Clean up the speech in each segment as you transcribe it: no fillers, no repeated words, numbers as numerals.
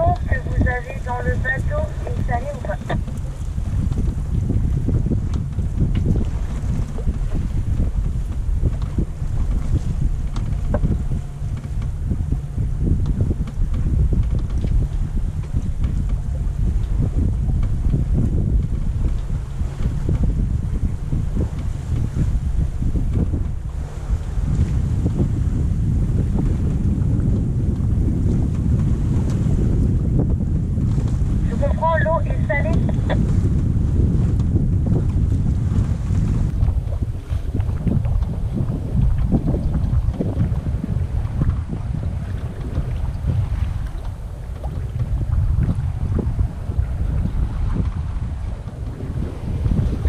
l'eau que vous avez dans le bateau est salée ou pas? L'eau est salée.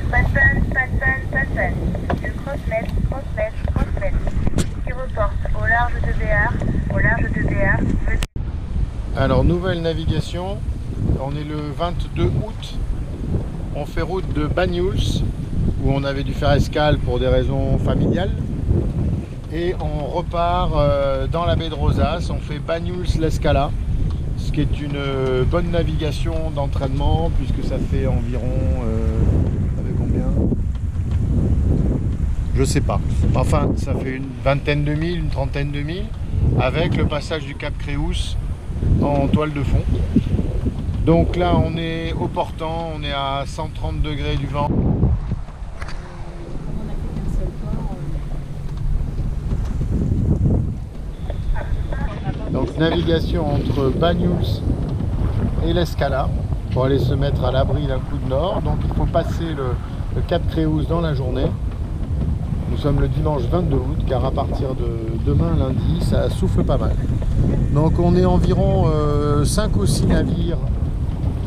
Pas de panne. Je cross-mètre. Qui reporte au large de Béar. Alors, nouvelle navigation. On est le 22 août, on fait route de Banyuls, où on avait dû faire escale pour des raisons familiales. Et on repart dans la baie de Rosas, on fait Banyuls-l'Escala, ce qui est une bonne navigation d'entraînement, puisque ça fait environ, ça fait combien? Je sais pas. Enfin, ça fait une vingtaine de milles, une trentaine de milles, avec le passage du Cap Créus en toile de fond. Donc là on est au portant, on est à 130 degrés du vent. Donc navigation entre Banyuls et l'Escala pour aller se mettre à l'abri d'un coup de nord. Donc il faut passer le Cap Créus dans la journée. Nous sommes le dimanche 22 août car à partir de demain lundi ça souffle pas mal. Donc on est environ 5 ou 6 navires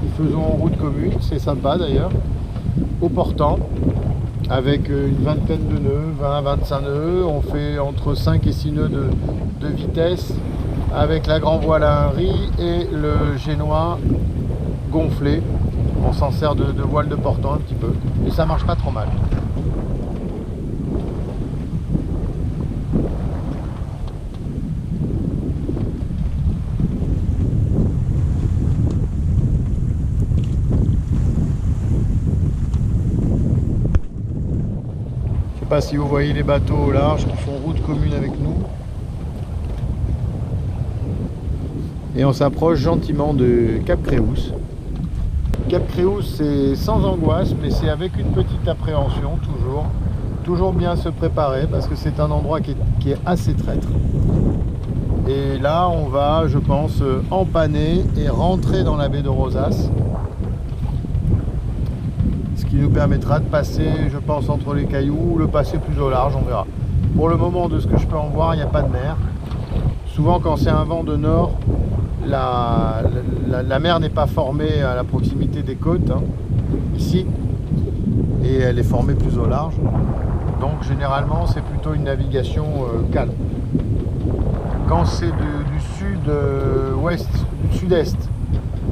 qui faisons route commune, c'est sympa d'ailleurs, au portant, avec une vingtaine de nœuds, 20-25 nœuds, on fait entre 5 et 6 nœuds de vitesse, avec la grand voile à un riz et le génois gonflé, on s'en sert de voile de portant un petit peu, et ça marche pas trop mal. Je ne sais pas si vous voyez les bateaux au large qui font route commune avec nous. Et on s'approche gentiment de Cap Créus. Cap Créus, c'est sans angoisse, mais c'est avec une petite appréhension toujours. Toujours bien se préparer parce que c'est un endroit qui est assez traître. Et là, on va, je pense, empanner et rentrer dans la baie de Rosas. Qui nous permettra de passer, je pense, entre les cailloux ou le passer plus au large, on verra. Pour le moment, de ce que je peux en voir, il n'y a pas de mer. Souvent, quand c'est un vent de nord, la mer n'est pas formée à la proximité des côtes, hein, ici, et elle est formée plus au large. Donc, généralement, c'est plutôt une navigation calme. Quand c'est du sud-ouest, du sud-est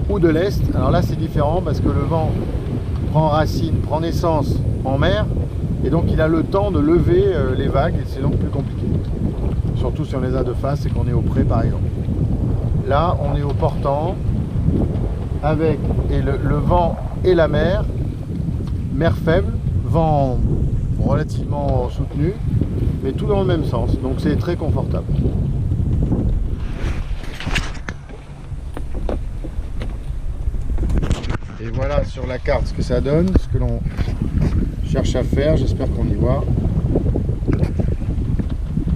ou de l'est, alors là, c'est différent parce que le vent prend racine, prend naissance en mer et donc il a le temps de lever les vagues et c'est donc plus compliqué. Surtout si on les a de face et qu'on est au près par exemple. Là on est au portant avec le vent et la mer faible, vent relativement soutenu mais tout dans le même sens, donc c'est très confortable. Et voilà sur la carte ce que ça donne, ce que l'on cherche à faire, j'espère qu'on y voit.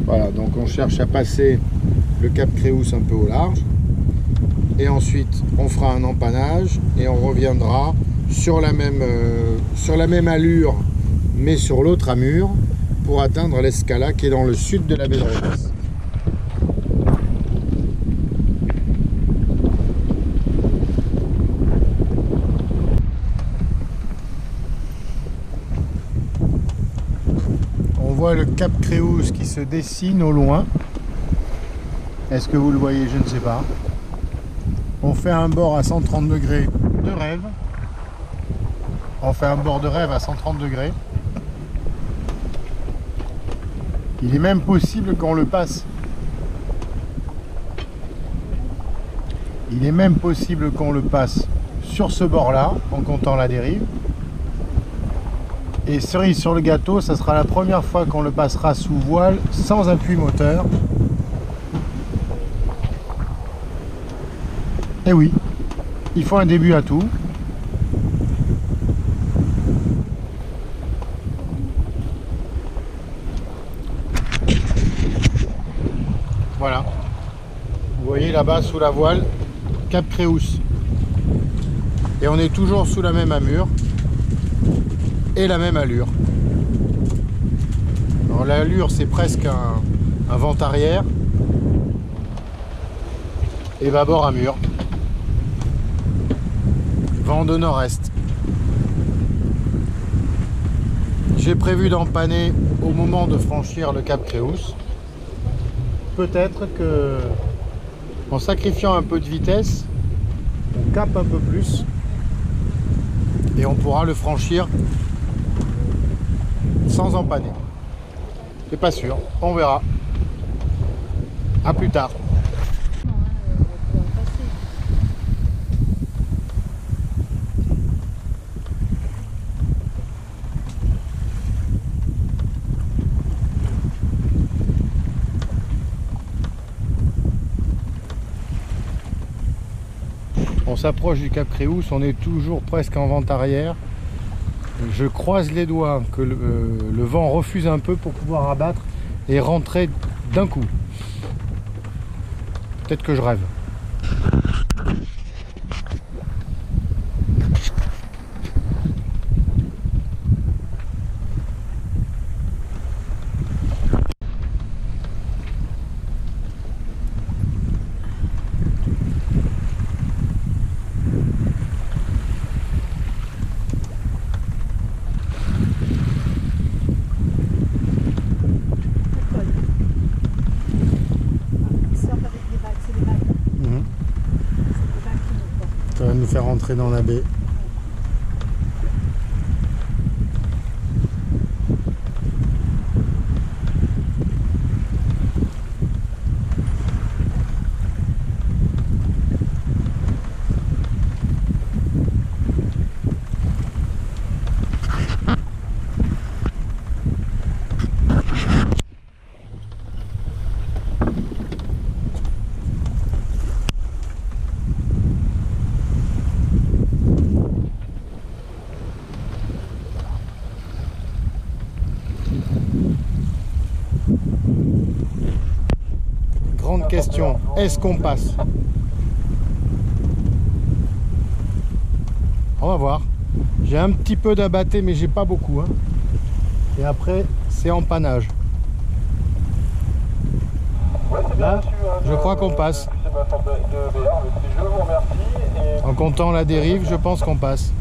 Voilà, donc on cherche à passer le Cap Créus un peu au large. Et ensuite on fera un empannage et on reviendra sur la même allure mais sur l'autre amure pour atteindre l'Escala qui est dans le sud de la baie de Rosas. On voit le Cap Créus qui se dessine au loin. Est-ce que vous le voyez? Je ne sais pas. On fait un bord à 130 degrés de rêve. On fait un bord de rêve à 130 degrés. Il est même possible qu'on le passe Il est même possible qu'on le passe sur ce bord-là, en comptant la dérive. Et cerise sur le gâteau, ça sera la première fois qu'on le passera sous voile sans appui moteur. Et oui, il faut un début à tout. Voilà. Vous voyez là-bas sous la voile, Cap Créous. Et on est toujours sous la même amure et la même allure. Alors l'allure c'est presque un vent arrière et bâbord amure. Vent de nord-est. J'ai prévu d'empanner au moment de franchir le Cap Créous. Peut-être que en sacrifiant un peu de vitesse, on cape un peu plus et on pourra le franchir sans empanner. C'est pas sûr, on verra. À plus tard. On s'approche du Cap Créous, on est toujours presque en vent arrière. Je croise les doigts que le vent refuse un peu pour pouvoir abattre et rentrer d'un coup. Peut-être que je rêve. Ça va nous faire rentrer dans la baie. Grande question, est-ce qu'on passe? On va voir. J'ai un petit peu d'abatté mais j'ai pas beaucoup, hein. Et après c'est empannage. Là, je crois qu'on passe. En comptant la dérive, je pense qu'on passe.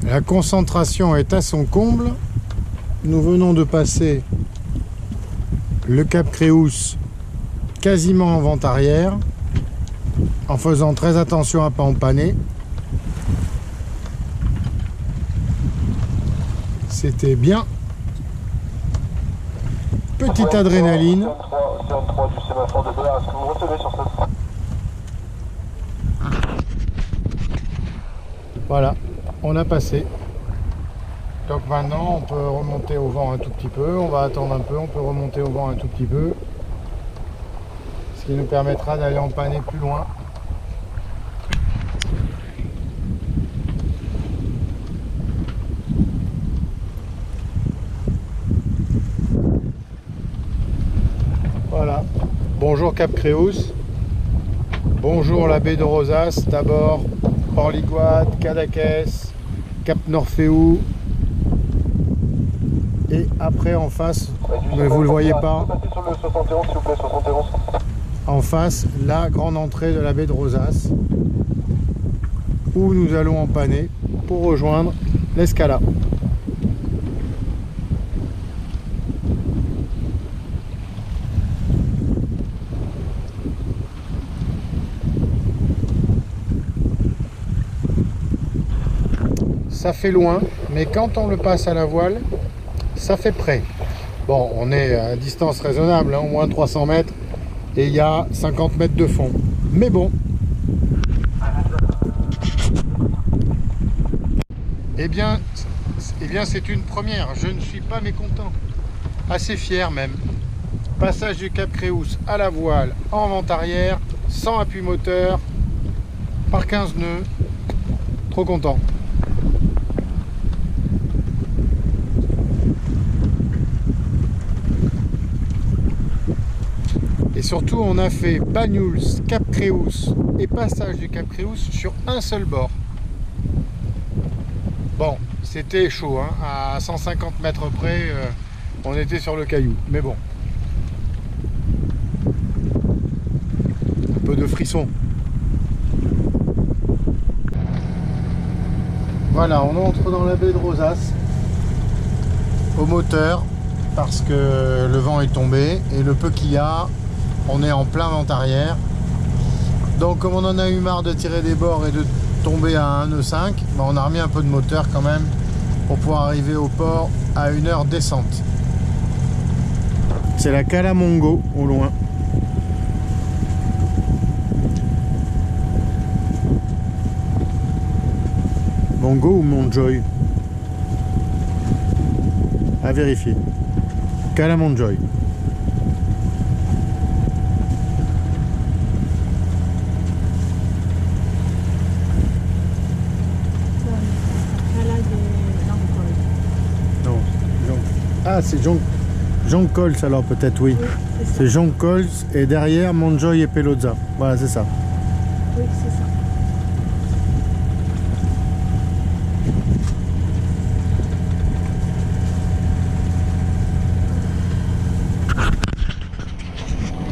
La concentration est à son comble. Nous venons de passer le Cap Créous quasiment en vent arrière, en faisant très attention à ne pas empanner. C'était bien. Petite adrénaline. Voilà, on a passé. Donc maintenant on peut remonter au vent un tout petit peu, on va attendre un peu, on peut remonter au vent un tout petit peu. Ce qui nous permettra d'aller empanner plus loin. Voilà. Bonjour Cap Créous. Bonjour la baie de Rosas, d'abord Port-Liguade, Cadaqués, Cap Norféou et après en face, mais vous le voyez pas, face la grande entrée de la baie de Rosas, où nous allons empanner pour rejoindre l'Escala. Ça fait loin, mais quand on le passe à la voile, ça fait près. Bon, on est à distance raisonnable, hein, au moins 300 mètres, et il y a 50 mètres de fond. Mais bon. Eh bien c'est une première. Je ne suis pas mécontent. Assez fier même. Passage du Cap Créus à la voile, en vente arrière, sans appui moteur, par 15 nœuds. Trop content. Et surtout, on a fait Banyuls, Cap Créus et passage du Cap Créus sur un seul bord. Bon, c'était chaud, hein, à 150 mètres près, on était sur le caillou. Mais bon, un peu de frisson. Voilà, on entre dans la baie de Rosas au moteur parce que le vent est tombé et le peu qu'il y a, on est en plein vent arrière. Donc comme on en a eu marre de tirer des bords et de tomber à 1 nœud 5, ben on a remis un peu de moteur quand même pour pouvoir arriver au port à une heure décente. C'est la Cala Mongo au loin. Mongo ou Montjoy? À vérifier. Cala Montjoy. Ah, c'est Jean Cols alors peut-être, oui. Oui, c'est Jean Cols et derrière Montjoy et Pelozza. Voilà, c'est ça. Oui, c'est ça.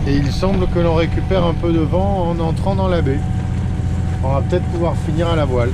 Et il semble que l'on récupère un peu de vent en entrant dans la baie. On va peut-être pouvoir finir à la voile.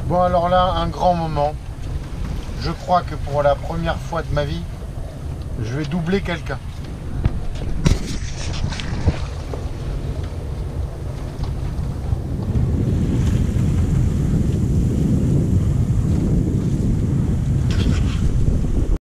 Bon, alors là, un grand moment. Je crois que pour la première fois de ma vie, je vais doubler quelqu'un.